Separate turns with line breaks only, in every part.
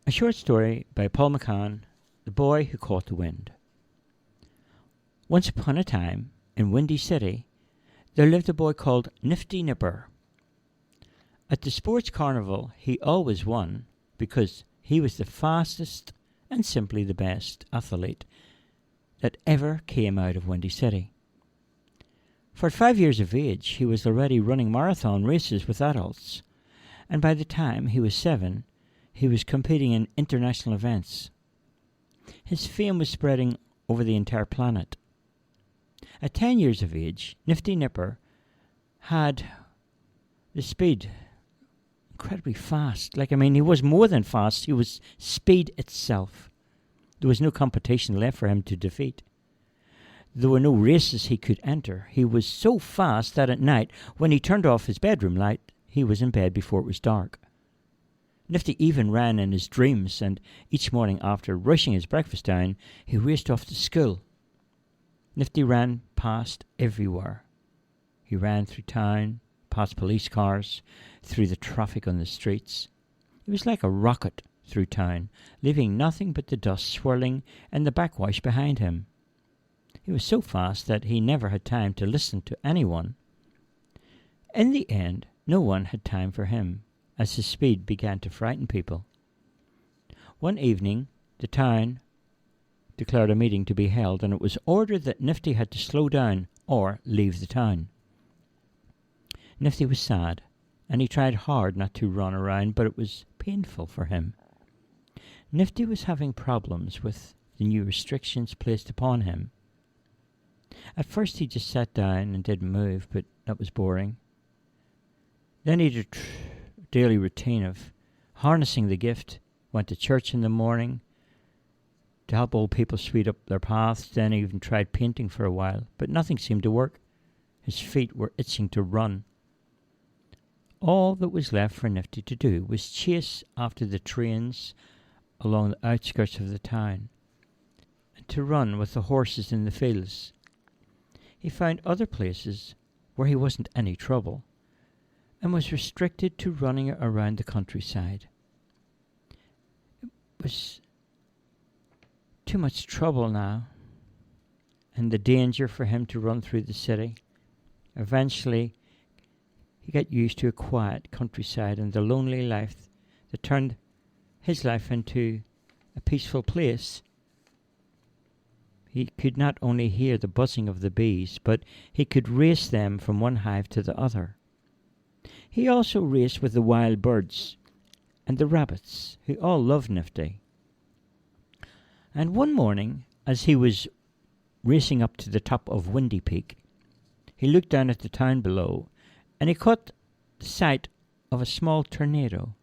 A short story by Paul McCann, The Boy Who Caught the Wind. Once upon a time, in Windy City, there lived a boy called Nifty Nipper. At the sports carnival, he always won because he was the fastest and simply the best athlete that ever came out of Windy City. For 5 years of age, he was already running marathon races with adults, and by the time he was 7, he was competing in international events. His fame was spreading over the entire planet. At 10 years of age, Nifty Nipper had the speed, incredibly fast. He was more than fast, he was speed itself. There was no competition left for him to defeat. There were no races he could enter. He was so fast that at night, when he turned off his bedroom light, he was in bed before it was dark. Nifty even ran in his dreams, and each morning after rushing his breakfast down, he raced off to school. Nifty ran past everywhere. He ran through town, past police cars, through the traffic on the streets. He was like a rocket through town, leaving nothing but the dust swirling in the backwash behind him. He was so fast that he never had time to listen to anyone. In the end, no one had time for him, as his speed began to frighten people. One evening, the town declared a meeting to be held, and it was ordered that Nifty had to slow down or leave the town. Nifty was sad, and he tried hard not to run around, but it was painful for him. Nifty was having problems with the new restrictions placed upon him. At first he just sat down and didn't move, but that was boring. Then he did a daily routine of harnessing the gift, went to church in the morning to help old people sweep up their paths, then he even tried painting for a while, but nothing seemed to work. His feet were itching to run. All that was left for Nifty to do was chase after the trains along the outskirts of the town, and to run with the horses in the fields. He found other places where he wasn't any trouble, and was restricted to running around the countryside. It was too much trouble now, and the danger for him to run through the city. Eventually, he got used to a quiet countryside and the lonely life that turned his life into a peaceful place. He could not only hear the buzzing of the bees, but he could race them from one hive to the other. He also raced with the wild birds and the rabbits, who all loved Nifty. And one morning, as he was racing up to the top of Windy Peak, he looked down at the town below, and he caught sight of a small tornado.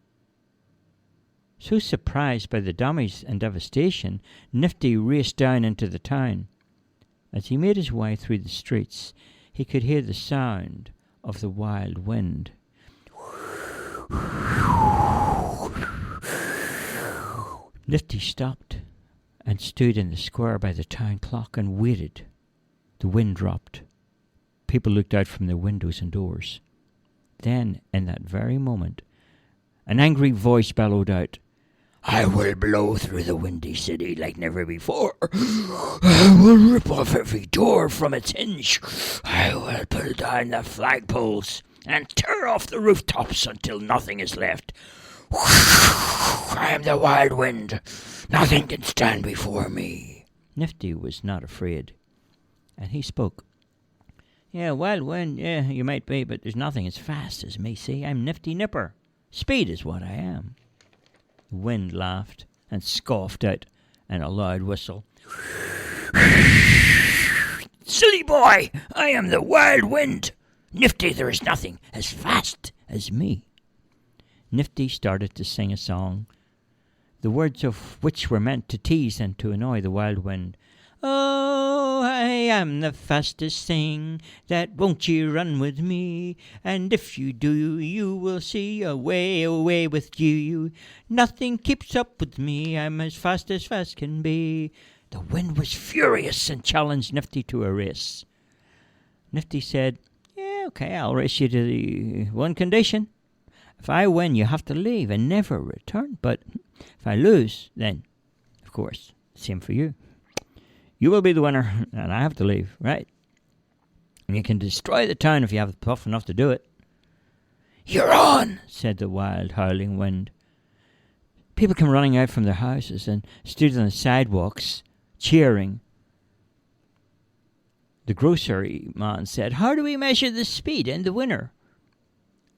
So surprised by the damage and devastation, Nifty raced down into the town. As he made his way through the streets, he could hear the sound of the wild wind. Nifty stopped and stood in the square by the town clock and waited. The wind dropped. People looked out from their windows and doors. Then, in that very moment, an angry voice bellowed out, "I will blow through the Windy City like never before. I will rip off every door from its hinge. I will pull down the flagpoles and tear off the rooftops until nothing is left. I am the wild wind. Nothing can stand before me." Nifty was not afraid, and he spoke. "Yeah, wild wind, yeah, you might be, but there's nothing as fast as me, see? I'm Nifty Nipper. Speed is what I am." The wind laughed and scoffed out in a loud whistle. "Silly boy, I am the wild wind. Nifty, there is nothing as fast as me." Nifty started to sing a song, the words of which were meant to tease and to annoy the wild wind. "Oh, I am the fastest thing, that won't you run with me? And if you do, you will see away with you. Nothing keeps up with me, I'm as fast can be." The wind was furious and challenged Nifty to a race. Nifty said, "Yeah, okay, I'll race you to the one condition. If I win, you have to leave and never return." But If I lose, then, of course, same for you. You will be the winner, and I have to leave, right? And you can destroy the town if you have puff enough to do it. You're on, said the wild, howling wind. People came running out from their houses and stood on the sidewalks, cheering. The grocery man said, how do we measure the speed and the winner?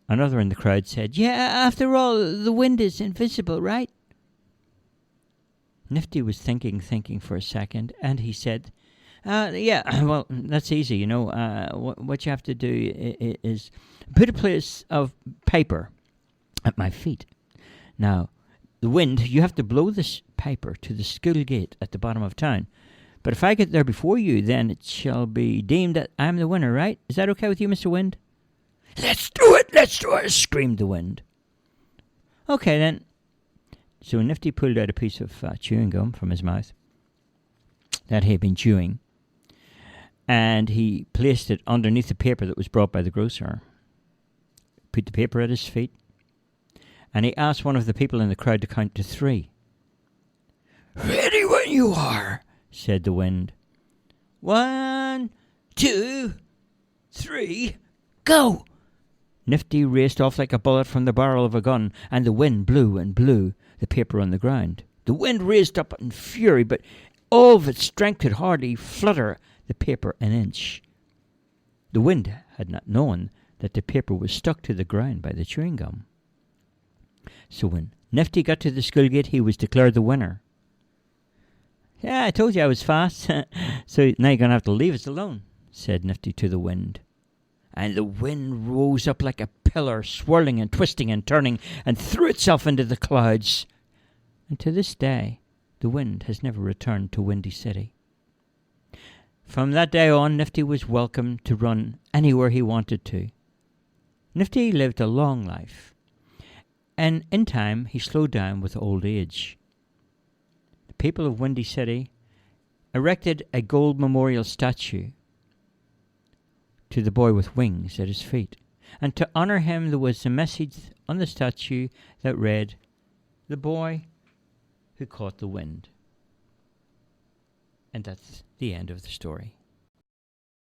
Another in the crowd said, yeah, after all, the wind is invisible, right? Nifty was thinking for a second, and he said, yeah, well, that's easy, you know. What you have to do is put a piece of paper at my feet. Now, the wind, you have to blow this paper to the school gate at the bottom of town. But if I get there before you, then it shall be deemed that I'm the winner, right? Is that okay with you, Mr. Wind? Let's do it, screamed the wind. Okay, then. So Nifty pulled out a piece of chewing gum from his mouth that he had been chewing, and he placed it underneath the paper that was brought by the grocer. Put the paper at his feet, and he asked one of the people in the crowd to count to 3. Ready when you are, said the wind. 1, 2, 3, go! Nifty raced off like a bullet from the barrel of a gun, and the wind blew and blew the paper on the ground. The wind raised up in fury, but all of its strength could hardly flutter the paper an inch. The wind had not known that the paper was stuck to the ground by the chewing gum. So when Nifty got to the school gate, he was declared the winner. Yeah, I told you I was fast. So now you're going to have to leave us alone, said Nifty to the wind. And the wind rose up like a pillar, swirling and twisting and turning, and threw itself into the clouds. And to this day, the wind has never returned to Windy City. From that day on, Nifty was welcome to run anywhere he wanted to. Nifty lived a long life, and in time he slowed down with old age. The people of Windy City erected a gold memorial statue to the boy with wings at his feet. And to honor him, there was a message on the statue that read, "The boy who caught the wind." And that's the end of the story.